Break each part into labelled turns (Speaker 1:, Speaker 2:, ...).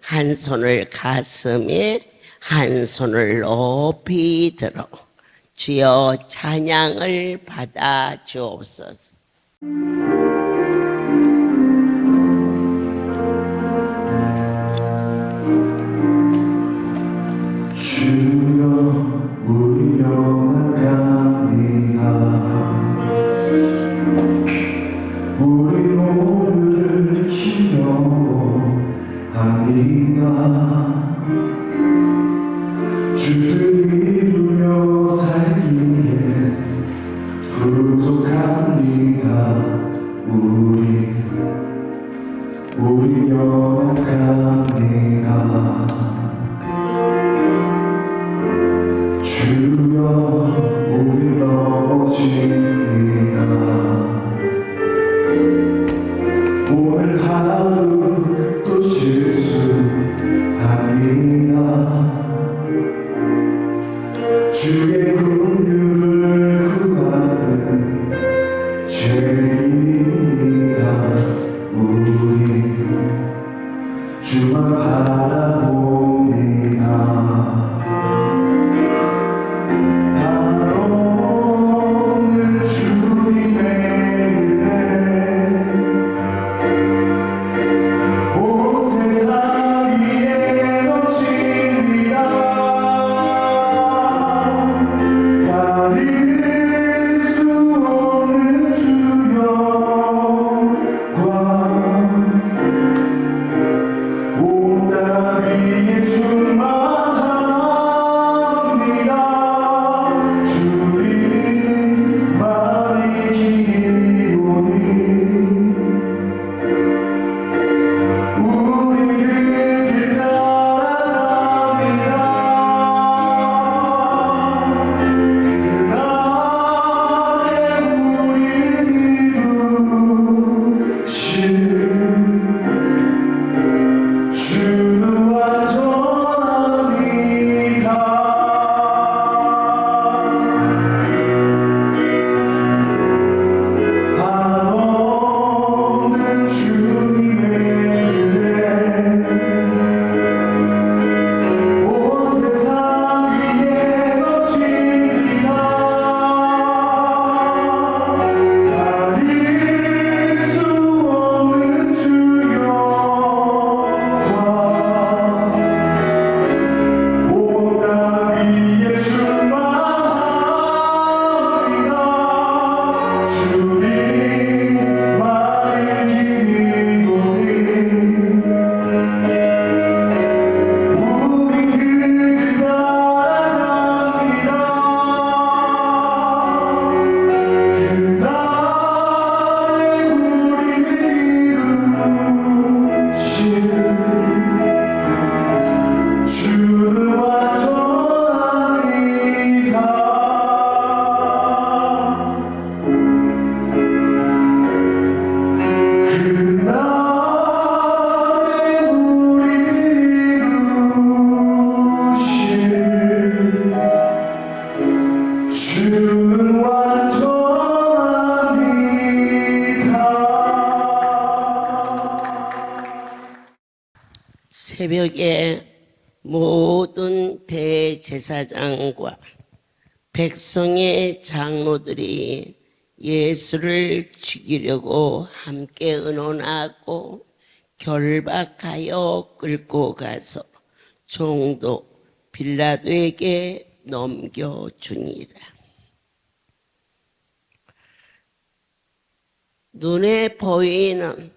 Speaker 1: 한 손을 가슴에 한 손을 높이 들어 주여 찬양을 받아 주옵소서.
Speaker 2: 주여 우리 영원합니다. 우리 오늘을 기념합니다. 주를 이루며 살기에 부족합니다. 우리 연약합니다. 주여 우리 넘어집니다. 오늘 하루 또 실수합니다. 주의 긍휼을 구하는 죄인입니다. 우리 주만 바라봅니다. 한없는 주님의 은혜 온 세상 위에 넘칩니다. 가릴 수 없는 주여 온 땅 위에 충만합니다. 주님만이 기리오니 우리 그 길 따라갑니다. 그날에 우리를 이루실 주는 완전합니다. 한없는 주님의 은혜 온 세상 위에 넘칩니다. 가릴 수 없는 주여 온 땅 위에 충만합니다. 주님만이 기리오니 우리 그 길 따라갑니다. 그날에 우리를 이루실 주는 완전합니다. 그날에 우리를 이루실 주는 완전합니다.
Speaker 1: 새벽에 모든 대제사장과 백성의 장로들이 예수를 죽이려고 함께 의논하고 결박하여 끌고 가서 종도 빌라도에게 넘겨주니라. 눈에 보이는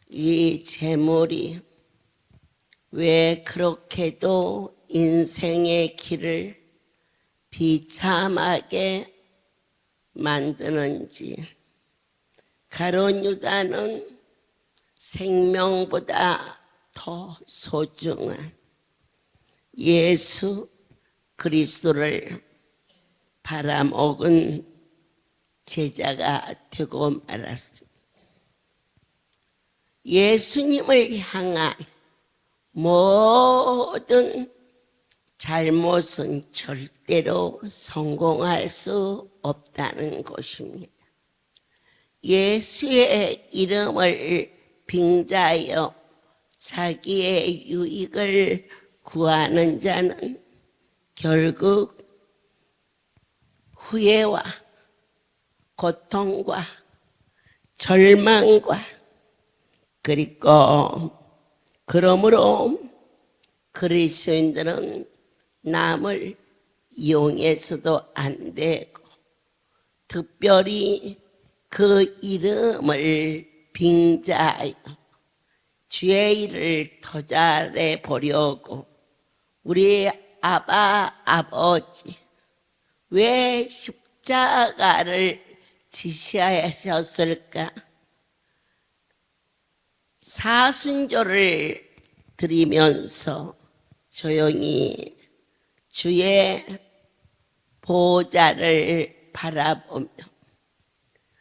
Speaker 1: 이 재물이 왜 그렇게도 인생의 길을 비참하게 만드는지, 가룟 유다는 생명보다 더 소중한 예수 그리스도를 팔아먹은 제자가 되고 말았습니다. 예수님을 향한 모든 잘못은 절대로 성공할 수 없다는 것입니다. 예수의 이름을 빙자하여 자기의 유익을 구하는 자는 결국 후회와 고통과 절망과 그리고 그러므로 그리스도인들은 남을 이용해서도 안 되고 특별히 그 이름을 빙자하여 주의 일을 더 잘해 보려고 우리 아버지 왜 십자가를 지시하셨을까? 사순절을 드리면서 조용히 주의 보좌를 바라보며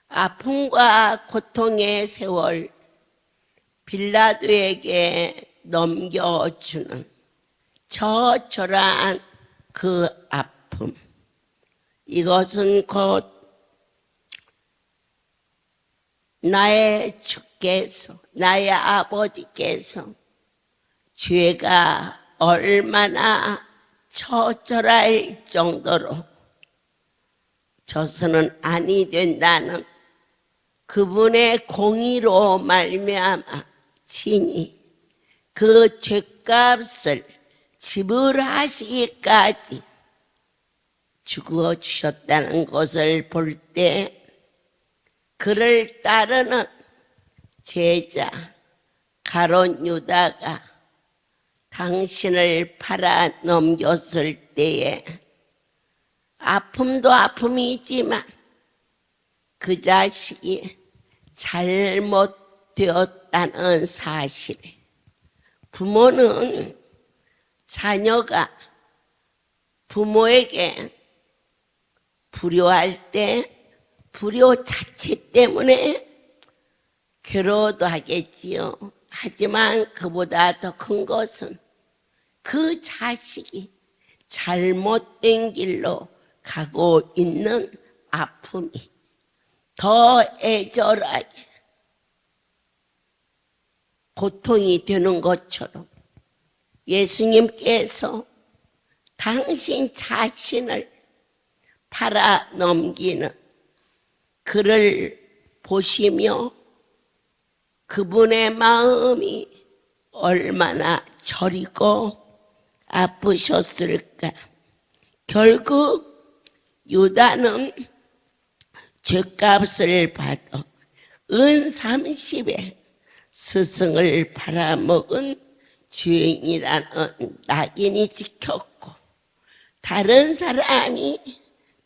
Speaker 1: 아픔과 고통의 세월 빌라도에게 넘겨주는 처절한 그 아픔, 이것은 곧 나의 주께서, 나의 아버지께서 죄가 얼마나 처절할 정도로 저서는 아니 된다는 그분의 공의로 말미암아 친히 그 죄값을 지불하시기까지 죽어 주셨다는 것을 볼 때 그를 따르는 제자 가룟 유다가 당신을 팔아 넘겼을 때에 아픔도 아픔이지만 그 자식이 잘못되었다는 사실, 부모는 자녀가 부모에게 불효할 때 불효 자체 때문에 괴로워도 하겠지요. 하지만 그보다 더 큰 것은 그 자식이 잘못된 길로 가고 있는 아픔이 더 애절하게 고통이 되는 것처럼 예수님께서 당신 자신을 팔아 넘기는 그를 보시며 그분의 마음이 얼마나 저리고 아프셨을까. 결국 유다는 죄값을 받아 은 30에 스승을 팔아먹은 주인이라는 낙인이 찍혔고, 다른 사람이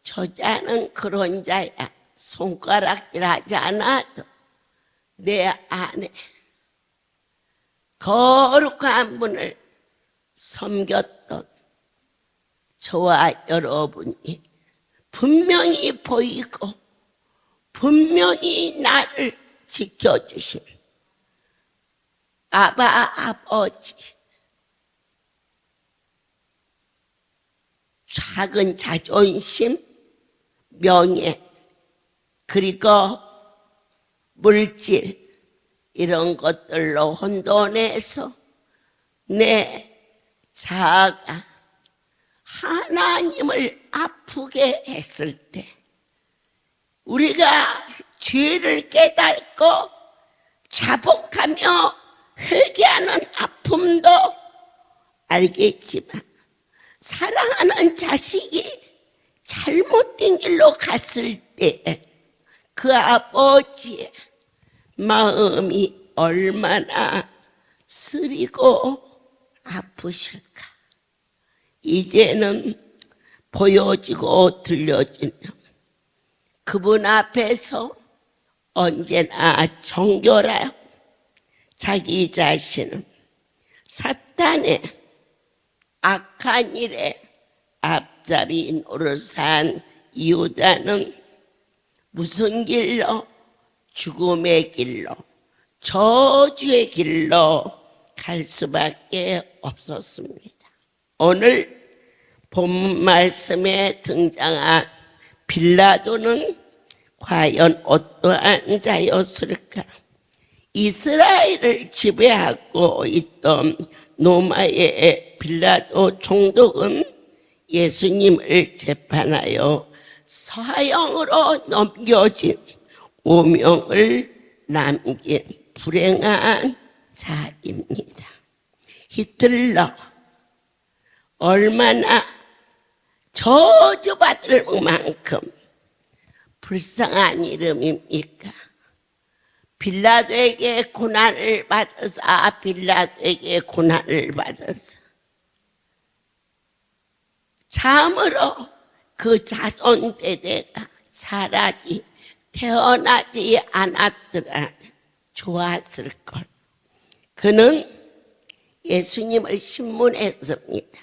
Speaker 1: 저자는 그런 자야 손가락질하지 않아도 내 안에 거룩한 분을 섬겼던 저와 여러분이 분명히 보이고 분명히 나를 지켜주신 아버지, 작은 자존심, 명예, 그리고 물질, 이런 것들로 혼돈해서 내 자아가 하나님을 아프게 했을 때 우리가 죄를 깨닫고 자복하며 회개하는 아픔도 알겠지만, 사랑하는 자식이 잘못된 길로 갔을 때 그 아버지의 마음이 얼마나 쓰리고 아프실까. 이제는 보여지고 들려지는 그분 앞에서 언제나 정결하여 자기 자신을 사탄의 악한 일에 앞잡이 노릇한 유다는 무슨 길로? 죽음의 길로, 저주의 길로 갈 수밖에 없었습니다. 오늘 본 말씀에 등장한 빌라도는 과연 어떠한 자였을까? 이스라엘을 지배하고 있던 로마의 빌라도 총독은 예수님을 재판하여 사형으로 넘겨진 오명을 남긴 불행한 자입니다. 히틀러 얼마나 저주받을 만큼 불쌍한 이름입니까? 빌라도에게 고난을 받아서 빌라도에게 고난을 받아서 참으로 그 자손 대대가 차라리 태어나지 않았더라 좋았을 걸. 그는 예수님을 신문했습니다.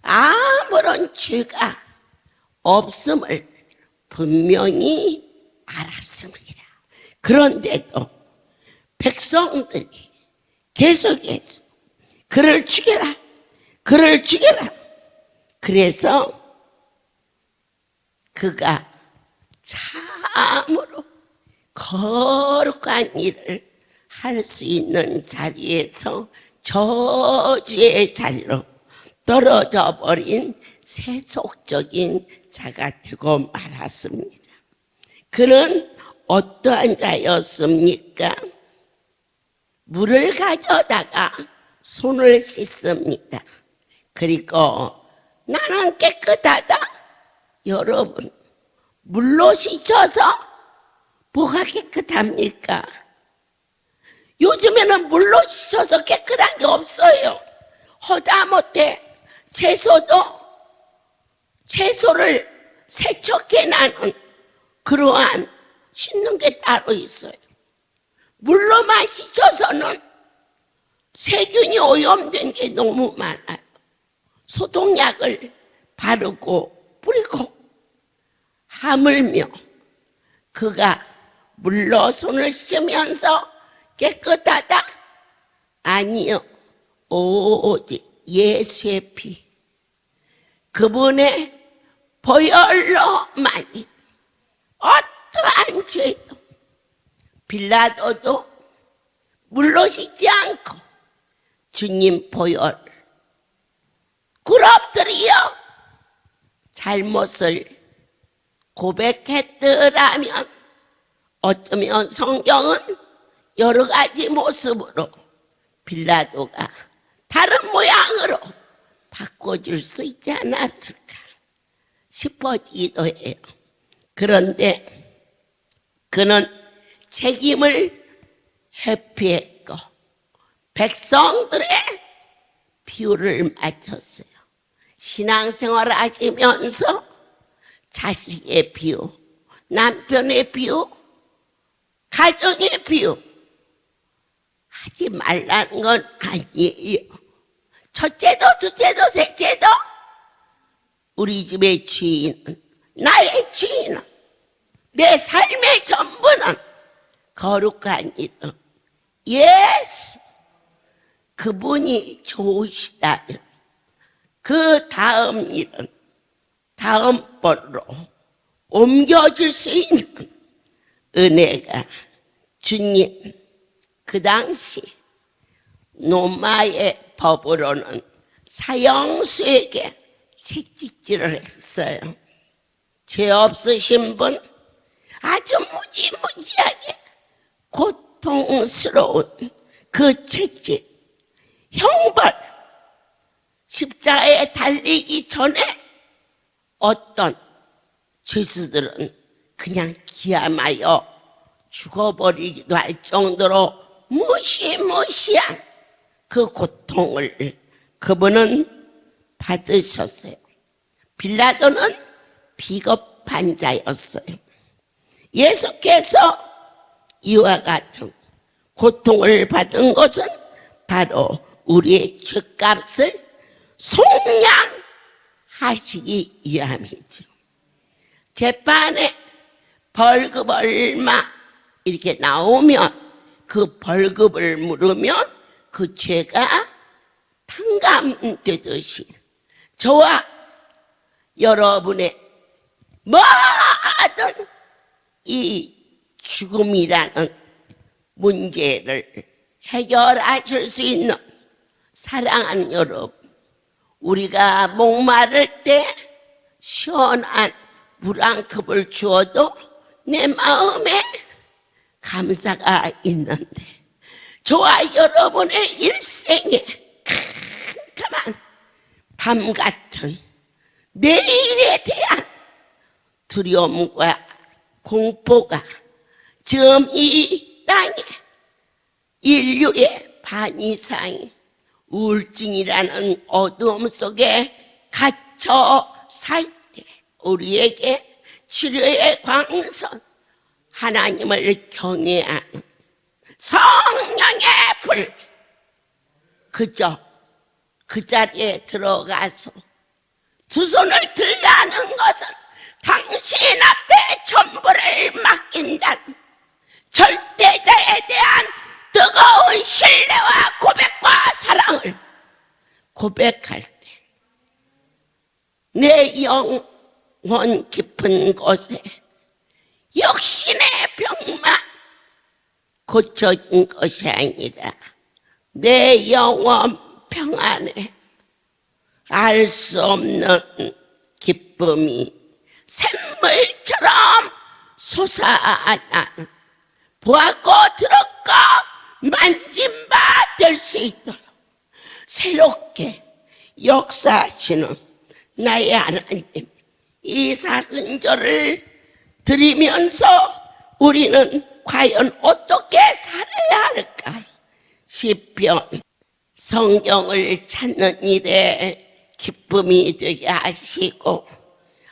Speaker 1: 아무런 죄가 없음을 분명히 알았습니다. 그런데도 백성들이 계속해서 그를 죽여라, 그를 죽여라. 그래서 그가 참으로 거룩한 일을 할 수 있는 자리에서 저주의 자리로 떨어져 버린 세속적인 자가 되고 말았습니다. 그는 어떠한 자였습니까? 물을 가져다가 손을 씻습니다. 그리고 나는 깨끗하다. 여러분, 물로 씻어서 뭐가 깨끗합니까? 요즘에는 물로 씻어서 깨끗한 게 없어요. 하다못해 채소를 세척해나는 그러한 씻는 게 따로 있어요. 물로만 씻어서는 세균이 오염된 게 너무 많아요. 소독약을 바르고 뿌리고 하물며 그가 물로 손을 씻으면서 깨끗하다? 아니요. 오직 예수의 피, 그분의 보혈로만이 어떠한 죄도 빌라도도 물로 씻지 않고 주님 보혈 굴엎드려 잘못을 고백했더라면 어쩌면 성경은 여러 가지 모습으로 빌라도가 다른 모양으로 바꿔줄 수 있지 않았을까 싶어지기도 해요. 그런데 그는 책임을 회피했고 백성들의 비유를 맞췄어요. 신앙생활을 하시면서 자식의 비유, 남편의 비유, 가정의 비유 하지 말라는 건 아니에요. 첫째도 둘째도 셋째도 우리 집의 주인은, 나의 주인은, 내 삶의 전부는 거룩한 이름 예수, 그분이 좋으시다면 그 다음 일은 다음번으로 옮겨줄 수 있는 은혜가 주님, 그 당시 로마의 법으로는 사형수에게 채찍질을 했어요. 죄 없으신 분 아주 무지무지하게 고통스러운 그 채찍, 형벌, 십자가에 달리기 전에 어떤 죄수들은 그냥 기암하여 죽어버리기도 할 정도로 무시무시한 그 고통을 그분은 받으셨어요. 빌라도는 비겁한 자였어요. 예수께서 이와 같은 고통을 받은 것은 바로 우리의 죄값을 속량하시기 위함이죠. 재판에 벌금 얼마 이렇게 나오면 그 벌금을 물으면 그 죄가 탕감되듯이 저와 여러분의 모든 이 죽음이라는 문제를 해결하실 수 있는 사랑하는 여러분, 우리가 목마를 때 시원한 물 한 컵을 주어도 내 마음에 감사가 있는데, 저와 여러분의 일생에 캄캄한 밤 같은 내일에 대한 두려움과 공포가 지금 이 땅에 인류의 반 이상이 우울증이라는 어두움 속에 갇혀 살 때 우리에게 치료의 광선, 하나님을 경외하는 성령의 불, 그저 그 자리에 들어가서 두 손을 들라는 것은 당신 앞에 전부를 맡긴다는 절대자에 대한 뜨거운 신뢰와 고백과 사랑을 고백할 때 내 영혼 깊은 곳에 육신의 병만 고쳐진 것이 아니라 내 영혼 평안에 알 수 없는 기쁨이 샘물처럼 솟아나는, 보았고 들었고 만진 바 될 수 있도록 새롭게 역사하시는 나의 하나님, 이 사순절을 드리면서 우리는 과연 어떻게 살아야 할까? 시편, 성경을 찾는 일에 기쁨이 되게 하시고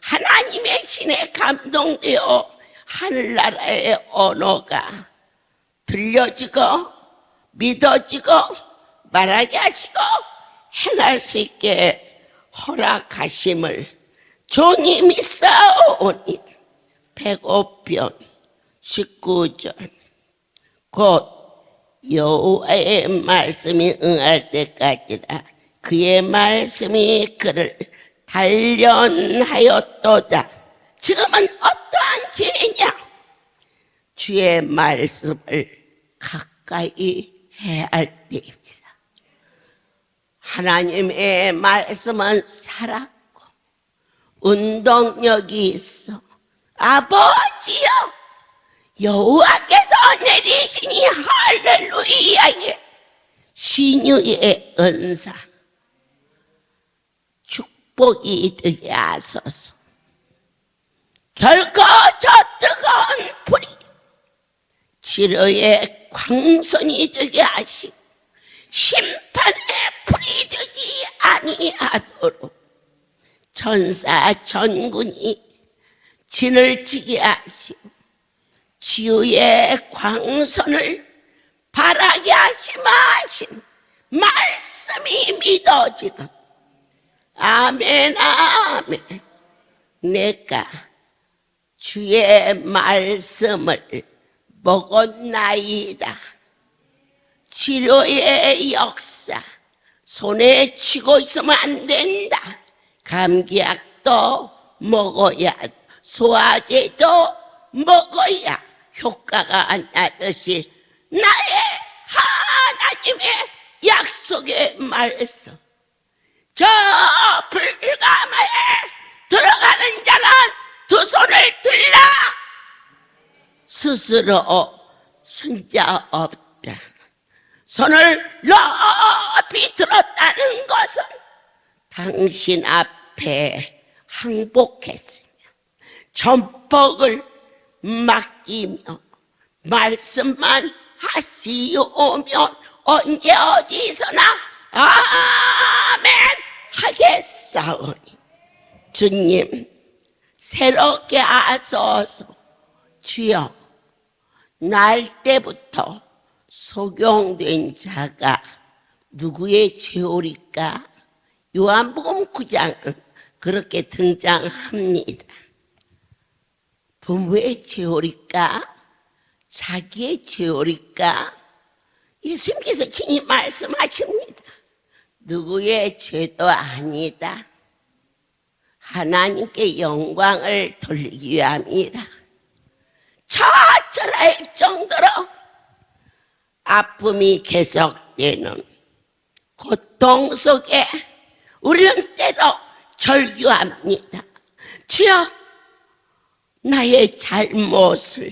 Speaker 1: 하나님의 신에 감동되어 하늘나라의 언어가 들려지고 믿어지고 말하게 하시고 행할 수 있게 허락하심을 종이 믿사오니. 105편 19절, 곧 여호와의 말씀이 응할 때까지라 그의 말씀이 그를 단련하였도다. 지금은 어떠한 기회냐? 주의 말씀을 가까이 해야 할 때입니다. 하나님의 말씀은 살았고 운동력이 있어. 아버지여, 여호와께서 내리시니 할렐루야의 신유의 은사, 축복이 되게 하소서. 결코 저 뜨거운 불이 치료의 광선이 되게 하시고 심판의 불이 되지 아니하도록 천사 천군이 진을 치게 하시고 치유의 광선을 바라게 하신 말씀이 믿어지는, 아멘 아멘. 내가 주의 말씀을 먹었나이다. 치료의 역사, 손에 쥐고 있으면 안 된다. 감기약도 먹어야, 소화제도 먹어야 효과가 나듯이 나의 하나님의 약속의 말씀, 저 불가마에 들어가는 자는 두 손을 들라. 스스로 승자 없다. 손을 높이 들었다는 것은 당신 앞에 항복했으며 전복을 맡기며 말씀만 하시오면 언제 어디서나 아멘 하겠사오니. 주님, 새롭게 하소서. 주여, 날 때부터 소경된 자가 누구의 죄오리까? 요한복음 9장은 그렇게 등장합니다. 부모의 죄오리까? 자기의 죄오리까? 예수님께서 친히 말씀하십니다. 누구의 죄도 아니다. 하나님께 영광을 돌리기 위함이라. 처절할 정도로 아픔이 계속되는 고통 속에 우리는 때로 절규합니다. 주여, 나의 잘못을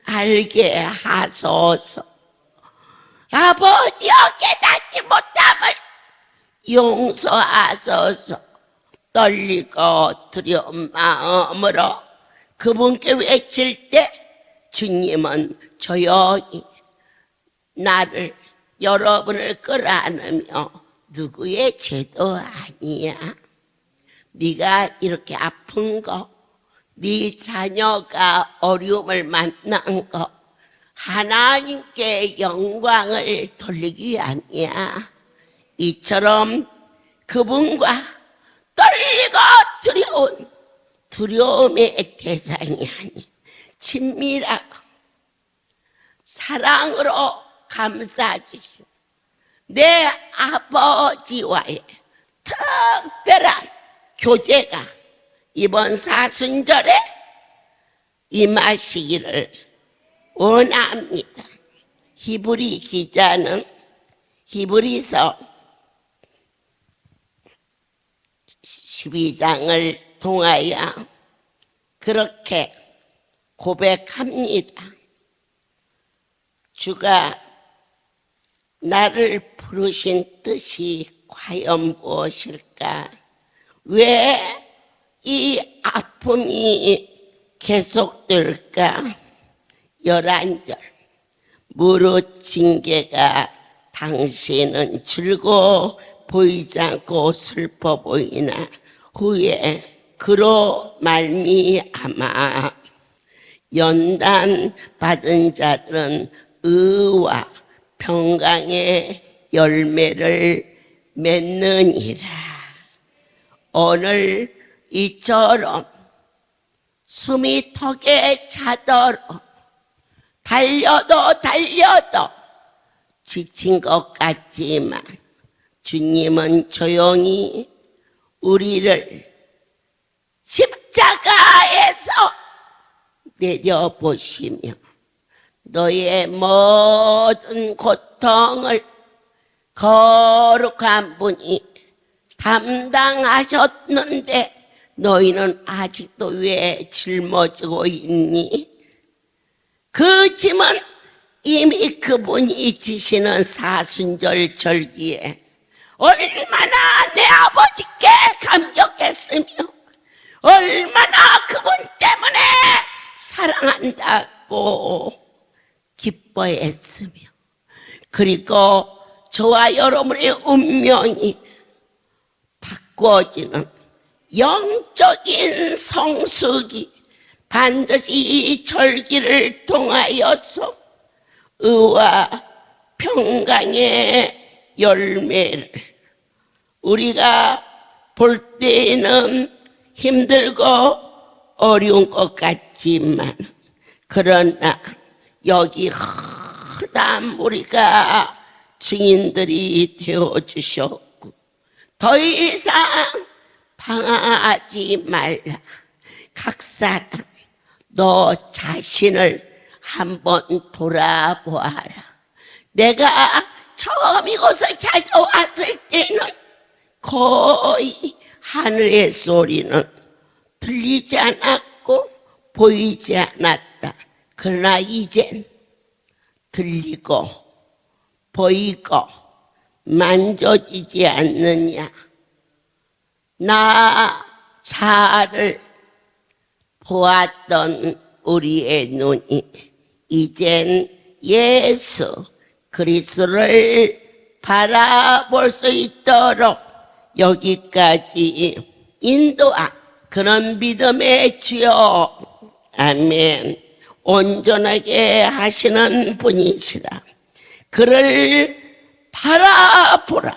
Speaker 1: 알게 하소서. 아버지여, 깨닫지 못함을 용서하소서. 떨리고 두려운 마음으로 그분께 외칠 때 주님은 조용히 나를, 여러분을 끌어안으며 누구의 죄도 아니야. 네가 이렇게 아픈 거, 네 자녀가 어려움을 만난 거 하나님께 영광을 돌리기 위함이야. 이처럼 그분과 떨리고 두려운 두려움의 대상이 아닌 친밀하고 사랑으로 감싸주시오. 내 아버지와의 특별한 교제가 이번 사순절에 임하시기를 원합니다. 히브리 기자는 히브리서 12장을 통하여 그렇게 고백합니다. 주가 나를 부르신 뜻이 과연 무엇일까? 왜 이 아픔이 계속될까? 11절. 무릇 징계가 당신은 즐거워 보이지 않고 슬퍼 보이나 후에 그로 말미암아 연단 받은 자들은 의와 평강의 열매를 맺느니라. 오늘 이처럼 숨이 턱에 차도록 달려도 지친 것 같지만 주님은 조용히 우리를 십자가에서 내려보시며 너의 모든 고통을 거룩한 분이 담당하셨는데 너희는 아직도 왜 짊어지고 있니? 그 짐은 이미 그분이 지시는 사순절 절기에 얼마나 내 아버지께 감격했으며 얼마나 그분 때문에 사랑한다고 기뻐했으며 그리고 저와 여러분의 운명이 바꿔지는 영적인 성숙이 반드시 이 절기를 통하여서 의와 평강의 열매를 우리가 볼 때에는 힘들고 어려운 것 같지만 그러나 여기 허다한 우리가 증인들이 되어주셨고 더 이상 방황하지 말라. 각 사람 너 자신을 한번 돌아보아라. 내가 처음 이곳을 찾아왔을 때는 거의 하늘의 소리는 들리지 않았고 보이지 않았다. 그러나 이젠 들리고 보이고 만져지지 않느냐. 나 자를 보았던 우리의 눈이 이젠 예수 그리스도를 바라볼 수 있도록 여기까지 인도한 그런 믿음의 주여 아멘. 온전하게 하시는 분이시라. 그를 바라보라.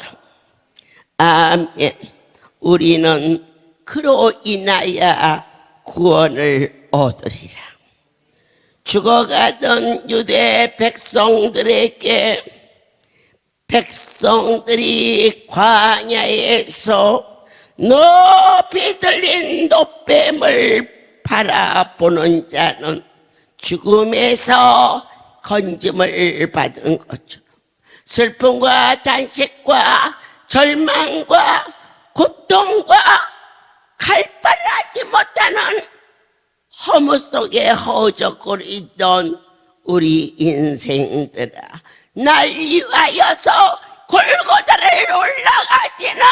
Speaker 1: 아멘. 우리는 그로 인하여 구원을 얻으리라. 죽어가던 유대 백성들에게 백성들이 광야에서 높이 들린 노뱀을 바라보는 자는 죽음에서 건짐을 받은 것처럼 슬픔과 단식과 절망과 고통과 칼바라지 못하는 허무 속에 허우적거리던 우리 인생들아, 날 위하여서 골고다를 올라가시는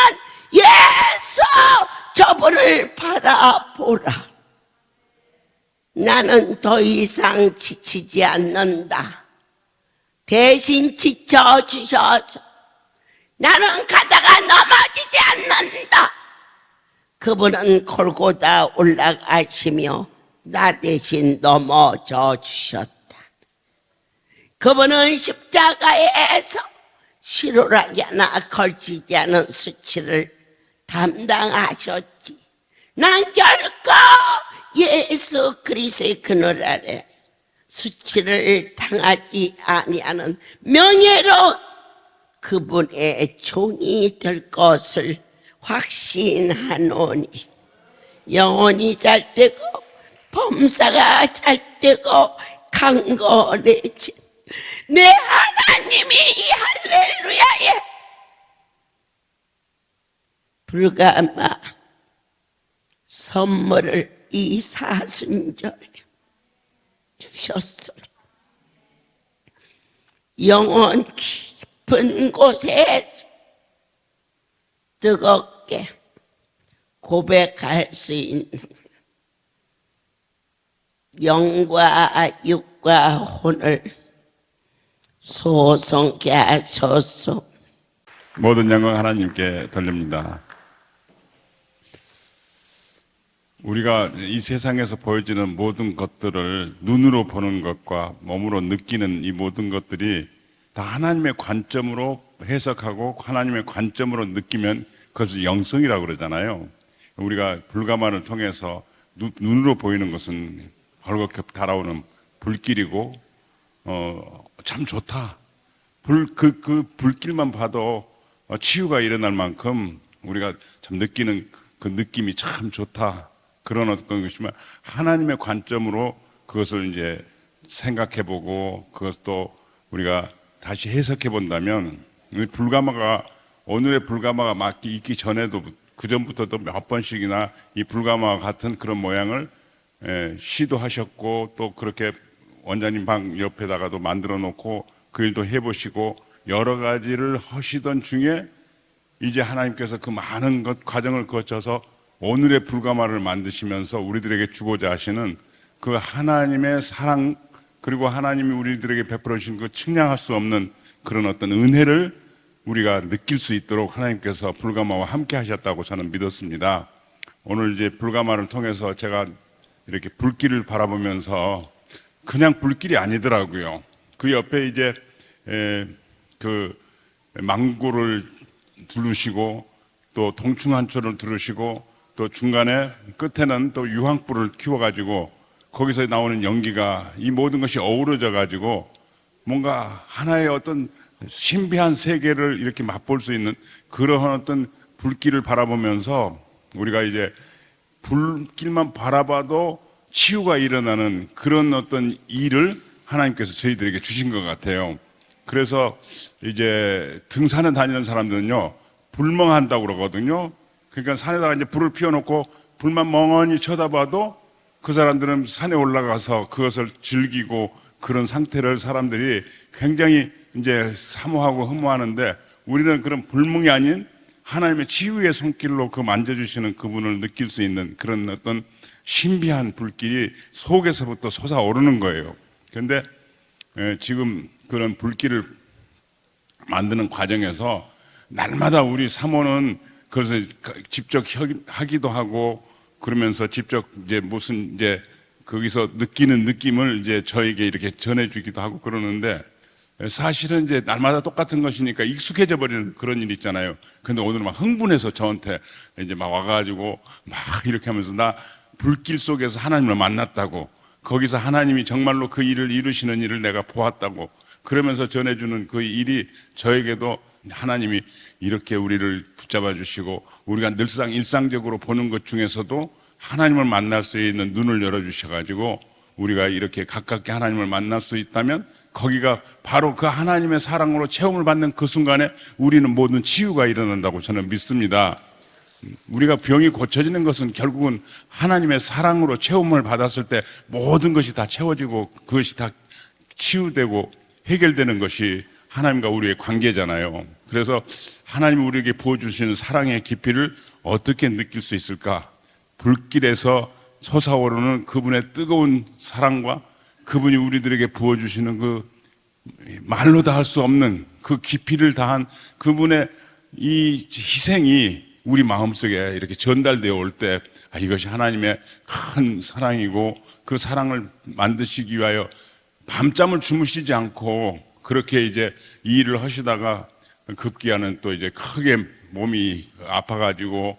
Speaker 1: 예수 저분을 바라보라. 나는 더 이상 지치지 않는다. 대신 지쳐주셔서 나는 가다가 넘어지지 않는다. 그분은 골고다 올라가시며 나 대신 넘어져 주셨다. 그분은 십자가에서 실오라기 하나 걸치지 않은 수치를 담당하셨지. 난 결코 예수 그리스도의 그늘 아래 수치를 당하지 아니하는 명예로운 그분의 종이 될 것을 확신하노니 영혼이 잘되고 범사가 잘되고 강건해진 내 하나님이 이 할렐루야에 불가마 선물을 이 사순절에 주셨어요. 영혼 깊은 곳에서 뜨겁게 고백할 수 있는 영과 육과 혼을 소송케 하소서.
Speaker 3: 모든 영광 하나님께 돌립니다. 우리가 이 세상에서 보여지는 모든 것들을 눈으로 보는 것과 몸으로 느끼는 이 모든 것들이 다 하나님의 관점으로 해석하고 하나님의 관점으로 느끼면 그것을 영성이라고 그러잖아요. 우리가 불가마를 통해서 눈으로 보이는 것은 벌겋게 달아오는 불길이고 참 좋다. 그 불길만 봐도 치유가 일어날 만큼 우리가 참 느끼는 그 느낌이 참 좋다. 그런 어떤 것이지만 하나님의 관점으로 그것을 이제 생각해보고 그것도 우리가 다시 해석해 본다면 오늘의 불가마가 막 있기 전에도 그 전부터도 몇 번씩이나 이 불가마와 같은 그런 모양을 시도하셨고 또 그렇게 원장님 방 옆에다가도 만들어 놓고 그 일도 해보시고 여러 가지를 하시던 중에 이제 하나님께서 그 많은 과정을 거쳐서 오늘의 불가마를 만드시면서 우리들에게 주고자 하시는 그 하나님의 사랑 그리고 하나님이 우리들에게 베풀어 주신 그 측량할 수 없는 그런 어떤 은혜를 우리가 느낄 수 있도록 하나님께서 불가마와 함께 하셨다고 저는 믿었습니다. 오늘 이제 불가마를 통해서 제가 이렇게 불길을 바라보면서 그냥 불길이 아니더라고요. 그 옆에 이제 그 망고를 두르시고 또 동충한초를 두르시고 또 중간에 끝에는 또 유황불을 키워가지고 거기서 나오는 연기가 이 모든 것이 어우러져 가지고 뭔가 하나의 어떤 신비한 세계를 이렇게 맛볼 수 있는 그러한 어떤 불길을 바라보면서 우리가 이제 불길만 바라봐도 치유가 일어나는 그런 어떤 일을 하나님께서 저희들에게 주신 것 같아요. 그래서 이제 등산에 다니는 사람들은요 불멍한다고 그러거든요. 그러니까 산에다가 이제 불을 피워놓고 불만 멍하니 쳐다봐도 그 사람들은 산에 올라가서 그것을 즐기고 그런 상태를 사람들이 굉장히 이제 사모하고 흠모하는데 우리는 그런 불멍이 아닌 하나님의 치유의 손길로 그 만져주시는 그분을 느낄 수 있는 그런 어떤 신비한 불길이 속에서부터 솟아오르는 거예요. 그런데 지금 그런 불길을 만드는 과정에서 날마다 우리 사모는 그래서 직접 하기도 하고 그러면서 직접 이제 무슨 이제 거기서 느끼는 느낌을 이제 저에게 이렇게 전해주기도 하고 그러는데 사실은 이제 날마다 똑같은 것이니까 익숙해져 버리는 그런 일 있잖아요. 근데 오늘 막 흥분해서 저한테 이제 막 와가지고 막 이렇게 하면서 나 불길 속에서 하나님을 만났다고 거기서 하나님이 정말로 그 일을 이루시는 일을 내가 보았다고 그러면서 전해주는 그 일이 저에게도 하나님이 이렇게 우리를 붙잡아 주시고 우리가 늘상 일상적으로 보는 것 중에서도 하나님을 만날 수 있는 눈을 열어 주셔가지고 우리가 이렇게 가깝게 하나님을 만날 수 있다면 거기가 바로 그 하나님의 사랑으로 체험을 받는 그 순간에 우리는 모든 치유가 일어난다고 저는 믿습니다. 우리가 병이 고쳐지는 것은 결국은 하나님의 사랑으로 체험을 받았을 때 모든 것이 다 채워지고 그것이 다 치유되고 해결되는 것이 하나님과 우리의 관계잖아요. 그래서 하나님이 우리에게 부어주시는 사랑의 깊이를 어떻게 느낄 수 있을까? 불길에서 솟아오르는 그분의 뜨거운 사랑과 그분이 우리들에게 부어주시는 그 말로 다 할 수 없는 그 깊이를 다한 그분의 이 희생이 우리 마음속에 이렇게 전달되어 올 때 이것이 하나님의 큰 사랑이고 그 사랑을 만드시기 위하여 밤잠을 주무시지 않고 그렇게 이제 이 일을 하시다가 급기야는 또 이제 크게 몸이 아파가지고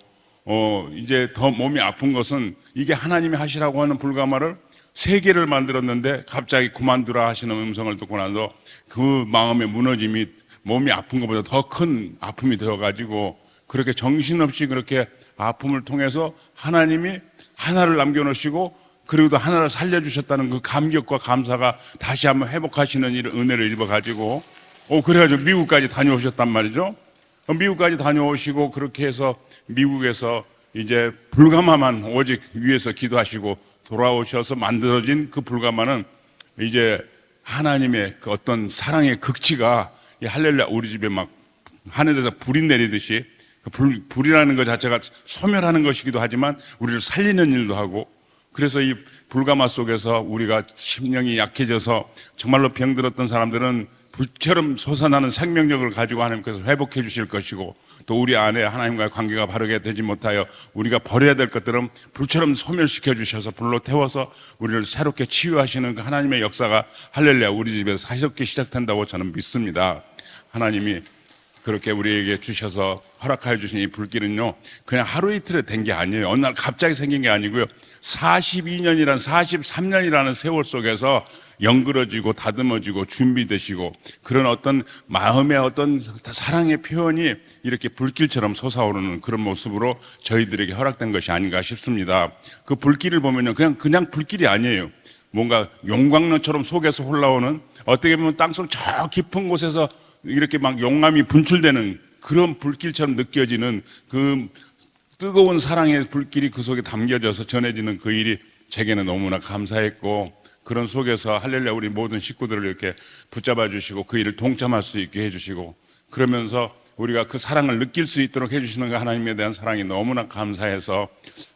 Speaker 3: 이제 더 몸이 아픈 것은 이게 하나님이 하시라고 하는 불가마를 3개를 만들었는데 갑자기 그만두라 하시는 음성을 듣고 나서 그 마음의 무너짐이 몸이 아픈 것보다 더 큰 아픔이 되어가지고 그렇게 정신없이 그렇게 아픔을 통해서 하나님이 하나를 남겨놓으시고 그리고 또 하나를 살려주셨다는 그 감격과 감사가 다시 한번 회복하시는 이런 은혜를 입어가지고 그래가지고 미국까지 다녀오셨단 말이죠. 미국까지 다녀오시고 그렇게 해서 미국에서 이제 불가마만 오직 위에서 기도하시고 돌아오셔서 만들어진 그 불가마는 이제 하나님의 그 어떤 사랑의 극치가 할렐루야 우리 집에 막 하늘에서 불이 내리듯이 그 불이라는 것 자체가 소멸하는 것이기도 하지만 우리를 살리는 일도 하고 그래서 이 불가마 속에서 우리가 심령이 약해져서 정말로 병들었던 사람들은 불처럼 솟아나는 생명력을 가지고 하나님께서 회복해 주실 것이고 또 우리 안에 하나님과의 관계가 바르게 되지 못하여 우리가 버려야 될 것들은 불처럼 소멸시켜 주셔서 불로 태워서 우리를 새롭게 치유하시는 그 하나님의 역사가 할렐루야 우리 집에서 새롭게 시작된다고 저는 믿습니다. 하나님이 그렇게 우리에게 주셔서 허락하여 주신 이 불길은요 그냥 하루 이틀에 된 게 아니에요. 어느 날 갑자기 생긴 게 아니고요 43년이라는 세월 속에서 연그러지고 다듬어지고 준비되시고 그런 어떤 마음의 어떤 사랑의 표현이 이렇게 불길처럼 솟아오르는 그런 모습으로 저희들에게 허락된 것이 아닌가 싶습니다. 그 불길을 보면요 그냥 불길이 아니에요. 뭔가 용광로처럼 속에서 올라오는 어떻게 보면 땅속 저 깊은 곳에서 이렇게 막 용암이 분출되는 그런 불길처럼 느껴지는 그 뜨거운 사랑의 불길이 그 속에 담겨져서 전해지는 그 일이 제게는 너무나 감사했고 그런 속에서 할렐루야 우리 모든 식구들을 이렇게 붙잡아 주시고 그 일을 동참할 수 있게 해주시고 그러면서 우리가 그 사랑을 느낄 수 있도록 해주시는 그 하나님에 대한 사랑이 너무나 감사해서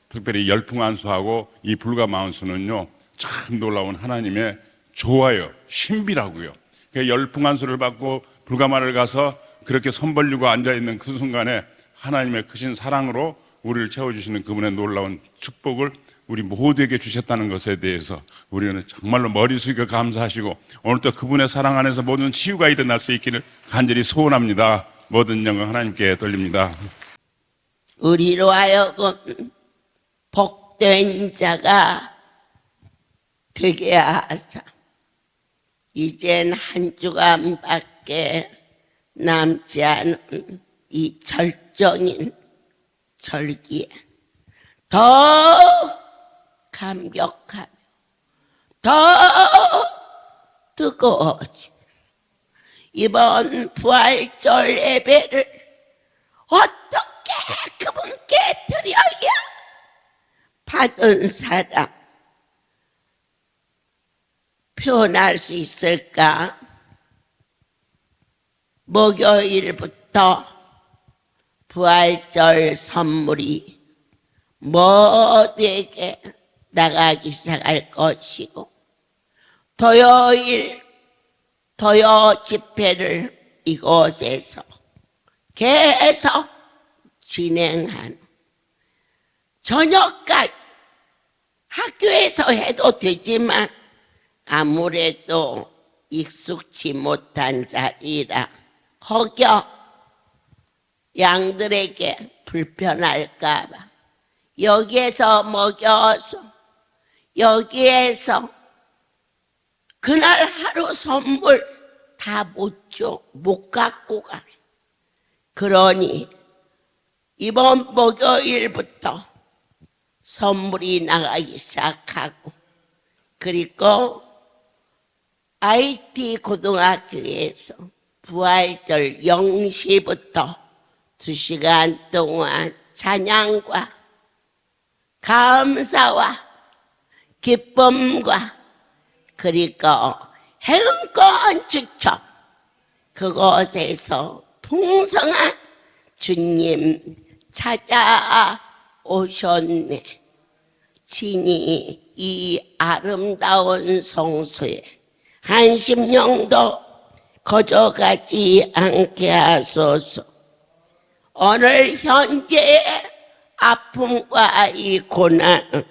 Speaker 3: 특별히 열풍안수하고 이 불가마운수는요 참 놀라운 하나님의 좋아요 신비라고요. 열풍안수를 받고 불가마를 가서 그렇게 손 벌리고 앉아있는 그 순간에 하나님의 크신 사랑으로 우리를 채워주시는 그분의 놀라운 축복을 우리 모두에게 주셨다는 것에 대해서 우리는 정말로 머리 숙여 감사하시고 오늘도 그분의 사랑 안에서 모든 치유가 일어날 수 있기를 간절히 소원합니다. 모든 영광 하나님께 돌립니다.
Speaker 1: 우리로 하여금 복된 자가 되게 하사 이젠 한 주간밖에 남지 않은 이 절정인 절기에 더 감격하며 더 뜨거워지며 이번 부활절 예배를 어떻게 그분께 드려야 받은 사랑 표현할 수 있을까? 목요일부터 부활절 선물이 모두에게 나가기 시작할 것이고 토요 집회를 이곳에서 계속 진행한 저녁까지 학교에서 해도 되지만 아무래도 익숙치 못한 자리라 혹여 양들에게 불편할까 봐 여기에서 먹여서 여기에서 그날 하루 선물 다 못 줘, 못 갖고 가. 그러니 이번 목요일부터 선물이 나가기 시작하고 그리고 IT 고등학교에서 부활절 0시부터 2시간 동안 찬양과 감사와 기쁨과 그리고 행건 직접 그곳에서 풍성한 주님 찾아오셨네. 친히 이 아름다운 성소에 한심령도 거저가지 않게 하소서. 오늘 현재의 아픔과 이 고난은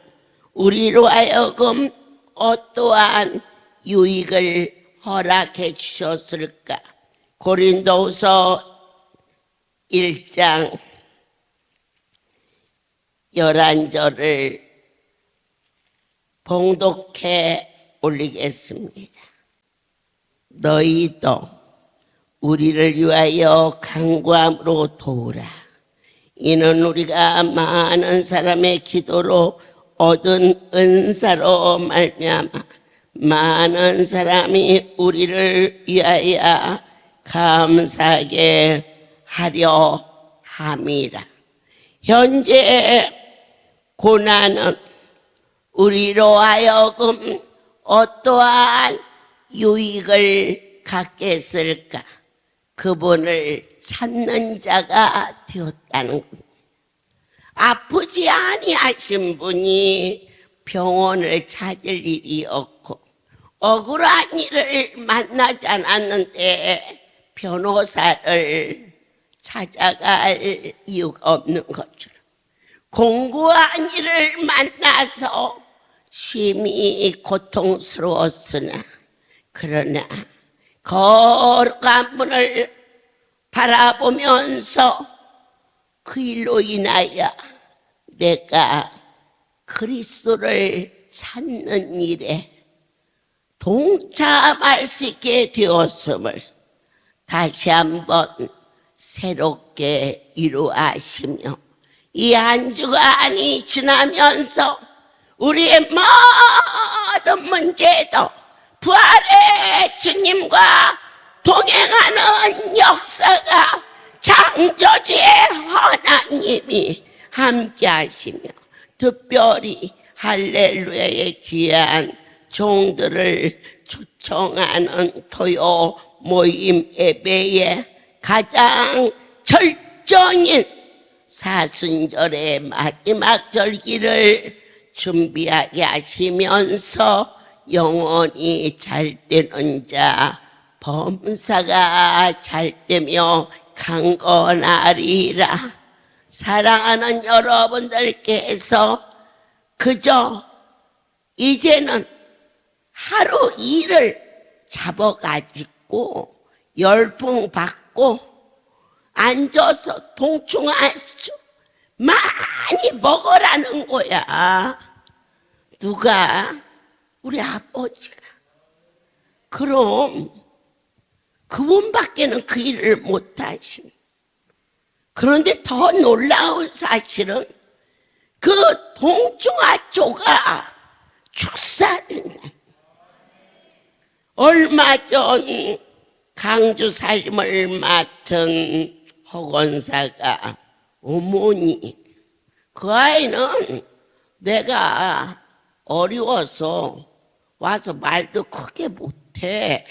Speaker 1: 우리로 하여금 어떠한 유익을 허락해 주셨을까? 고린도후서 1장 11절을 봉독해 올리겠습니다. 너희도 우리를 위하여 간구함으로 도우라. 이는 우리가 많은 사람의 기도로 얻은 은사로 말미암아 많은 사람이 우리를 위하여 감사하게 하려 함이라. 현재 고난은 우리로 하여금 어떠한 유익을 갖게 했을까? 그분을 찾는 자가 되었다는 겁니다. 아프지 아니하신 분이 병원을 찾을 일이 없고 억울한 일을 만나지 않았는데 변호사를 찾아갈 이유가 없는 것처럼 공고한 일을 만나서 심히 고통스러웠으나 그러나 거룩한 분을 바라보면서 그 일로 인하여 내가 그리스도를 찾는 일에 동참할 수 있게 되었음을 다시 한번 새롭게 이루하시며 이 한 주간이 지나면서 우리의 모든 문제도 부활의 주님과 동행하는 역사가 창조주의 하나님이 함께 하시며 특별히 할렐루야의 귀한 종들을 초청하는 토요 모임 예배에 가장 절정인 사순절의 마지막 절기를 준비하게 하시면서 영원히 잘되는 자 범사가 잘되며 강건하리라. 사랑하는 여러분들께서 그저 이제는 하루 일을 잡아가지고 열풍 받고 앉아서 동충하죠. 많이 먹으라는 거야. 누가? 우리 아버지가. 그럼 그분밖에는 그 일을 못하시네. 그런데 더 놀라운 사실은 그 동충하초가 축사된다. 얼마 전 강주 살림을 맡은 허건사가 어머니 그 아이는 내가 어려워서 와서 말도 크게 못해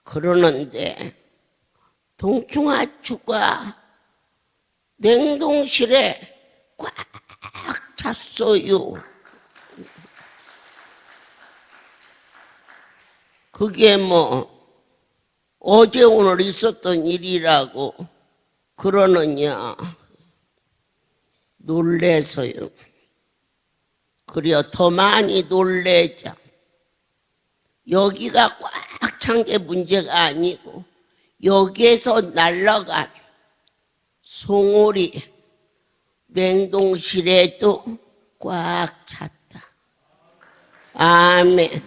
Speaker 1: 그러는데 동충하초가 냉동실에 꽉 찼어요. 그게 뭐 어제 오늘 있었던 일이라고 그러느냐. 놀래서요. 그래요. 더 많이 놀래자. 여기가 꽉 찬 게 문제가 아니고 여기에서 날라간 송오리 냉동실에도 꽉 찼다. 아멘.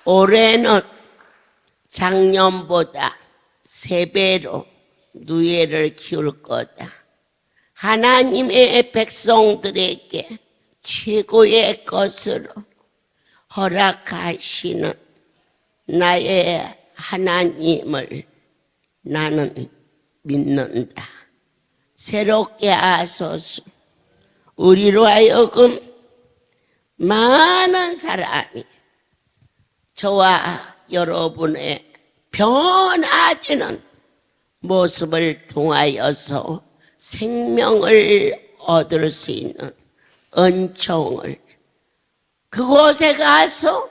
Speaker 1: 올해는 작년보다 3배로 누에를 키울 거다. 하나님의 백성들에게 최고의 것으로 허락하시는 나의 하나님을 나는 믿는다. 새롭게 하소서. 우리로 하여금 많은 사람이 저와 여러분의 변화되는 모습을 통하여서 생명을 얻을 수 있는 은총을 그곳에 가서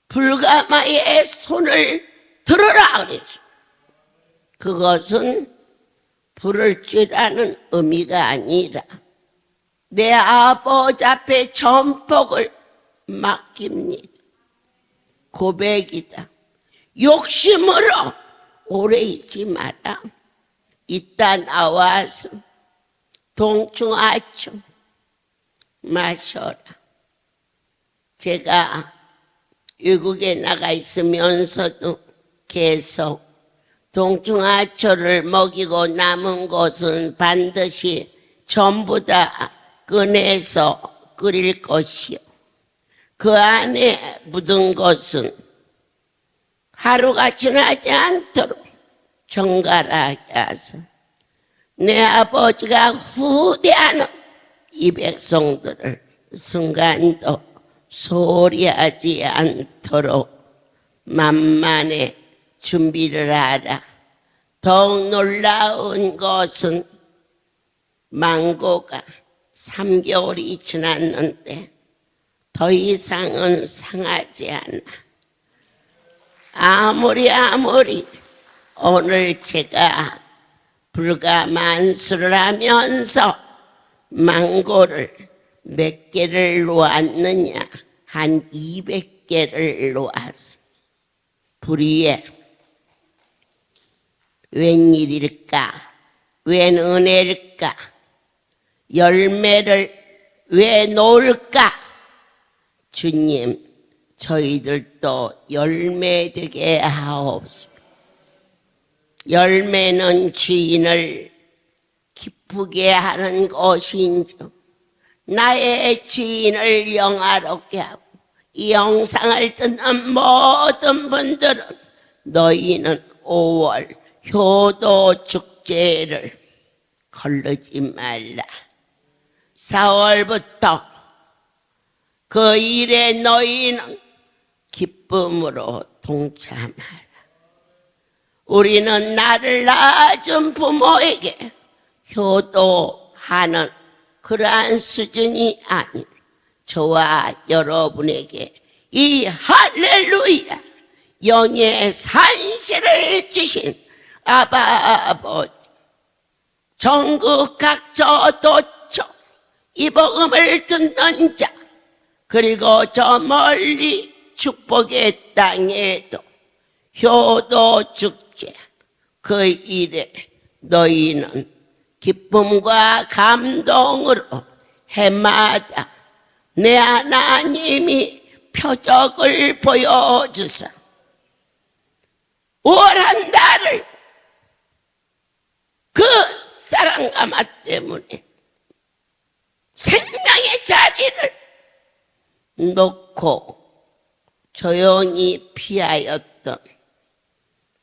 Speaker 1: 불가마의 손을 들어라 그랬어. 그것은 부를 줄 아는 의미가 아니라 내 아버지 앞에 전복을 맡깁니다. 고백이다. 욕심으로 오래 있지 마라. 이따 나와서 동충하충 마셔라. 제가 외국에 나가 있으면서도 계속 동충하초를 먹이고 남은 것은 반드시 전부 다 꺼내서 끓일 것이요. 그 안에 묻은 것은 하루가 지나지 않도록 정갈하게 하소. 내 아버지가 후대하는 이 백성들을 순간도 소리하지 않도록 만만히 준비를 하라. 더욱 놀라운 것은 망고가 3개월이 지났는데 더 이상은 상하지 않아. 아무리 오늘 제가 불가만수를 하면서 망고를 몇 개를 놓았느냐? 한 200개를 놓았어. 불의에 웬일일까? 웬 은혜일까? 열매를 왜 놓을까? 주님, 저희들도 열매 되게 하옵소서. 열매는 주인을 기쁘게 하는 것인즉 나의 주인을 영화롭게 하고 이 영상을 듣는 모든 분들은 너희는 5월 효도 축제를 거르지 말라. 4월부터 그 일에 너희는 기쁨으로 동참하라. 우리는 나를 낳아준 부모에게 효도하는 그러한 수준이 아닌 저와 여러분에게 이 할렐루야 영의 산시를 주신 아바 아버지, 전국 각처 도처 이 복음을 듣는 자, 그리고 저 멀리 축복의 땅에도 효도 축제 그 일에 너희는 기쁨과 감동으로 해마다 내 하나님이 표적을 보여주사 5월 한 달을 그 사랑과 맛 때문에 생명의 자리를 놓고 조용히 피하였던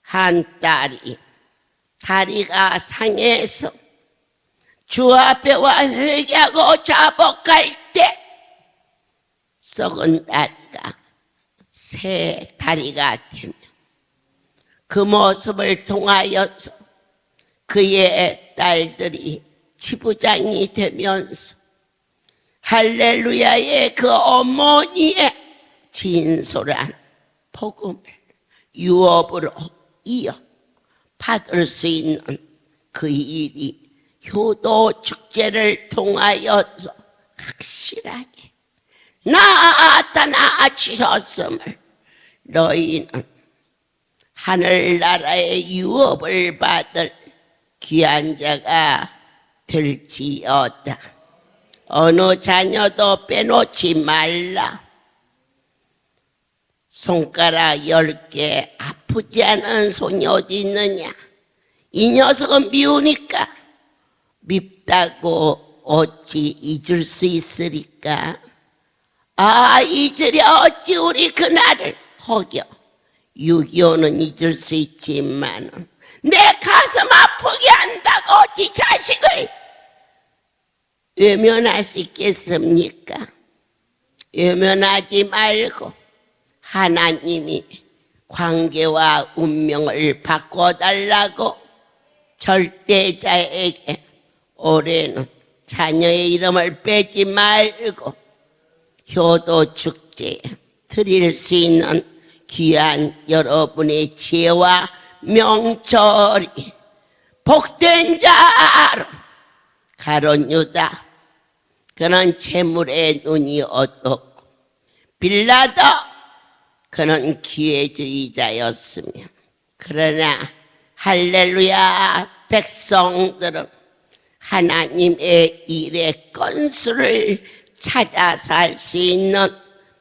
Speaker 1: 한 딸이 다리가 상해서 주 앞에 와 회개하고 자복할 때 썩은 다리가 새 다리가 되며 그 모습을 통하여서 그의 딸들이 지부장이 되면서 할렐루야의 그 어머니의 진솔한 복음을 유업으로 이어 받을 수 있는 그 일이 효도 축제를 통하여서 확실하게 나타나주셨음을 너희는 하늘나라의 유업을 받을 귀한 자가 될지어다. 어느 자녀도 빼놓지 말라. 손가락 10개 아프지 않은 손이 어디 있느냐? 이 녀석은 미우니까 밉다고 어찌 잊을 수 있으리까? 아, 잊으려 어찌 우리 그날을 허겨. 6.25는 잊을 수 있지만 내 가슴 아프게 한다고 어찌 자식을 외면할 수 있겠습니까? 외면하지 말고 하나님이 관계와 운명을 바꿔달라고 절대자에게 올해는 자녀의 이름을 빼지 말고 효도 축제에 드릴 수 있는 귀한 여러분의 지혜와 명철이 복된 자로 가룟 유다 그는 재물의 눈이 어둡고 빌라도 그는 기회주의자였으며 그러나 할렐루야 백성들은 하나님의 일의 건수를 찾아서 할 수 있는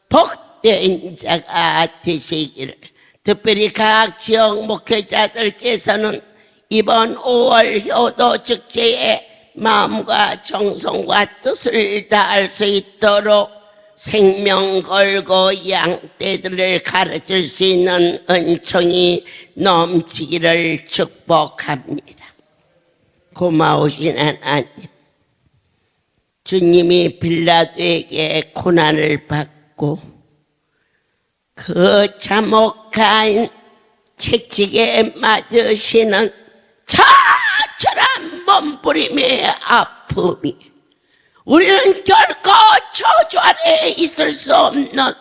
Speaker 1: 복된 자가 되시기를 특별히 각 지역 목회자들께서는 이번 5월 효도 축제에 마음과 정성과 뜻을 다할 수 있도록 생명 걸고 양떼들을 가르칠 수 있는 은총이 넘치기를 축복합니다. 고마우신 하나님, 주님이 빌라도에게 고난을 받고 그 참혹한 채찍에 맞으시는 처절한 몸부림의 아픔이 우리는 결코 저주 아래에 있을 수 없는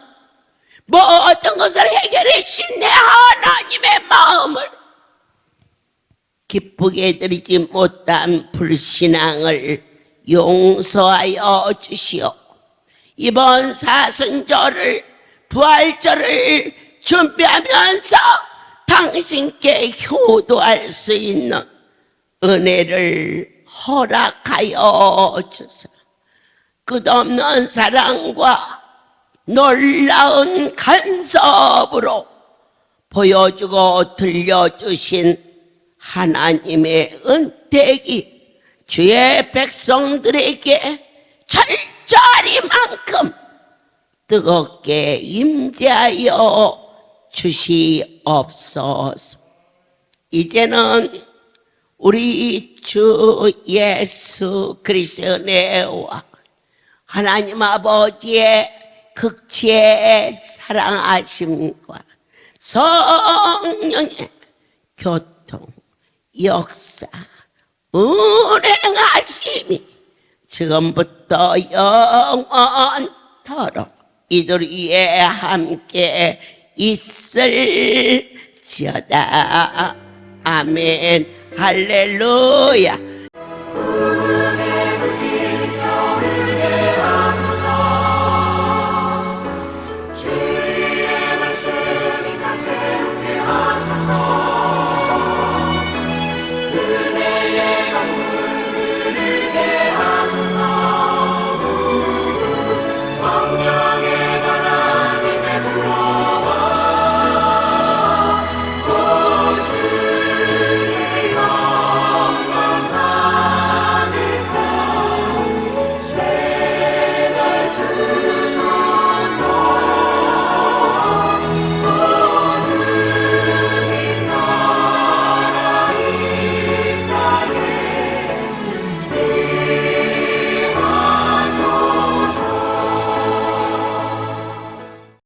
Speaker 1: 모든 것을 해결해 주신 내 하나님의 마음을 기쁘게 드리지 못한 불신앙을 용서하여 주시옵고 이번 사순절을 부활절을 준비하면서 당신께 효도할 수 있는 은혜를 허락하여 주소서. 끝없는 사랑과 놀라운 간섭으로 보여주고 들려주신 하나님의 은택이 주의 백성들에게 철저하리만큼 뜨겁게 임재하여 주시옵소서. 이제는 우리 주 예수 그리스도의 은혜와 하나님 아버지의 극치의 사랑하심과 성령의 교통, 역사, 운행하심이 지금부터 영원토록 이들 위에 함께 있을지어다. 아멘. 할렐루야.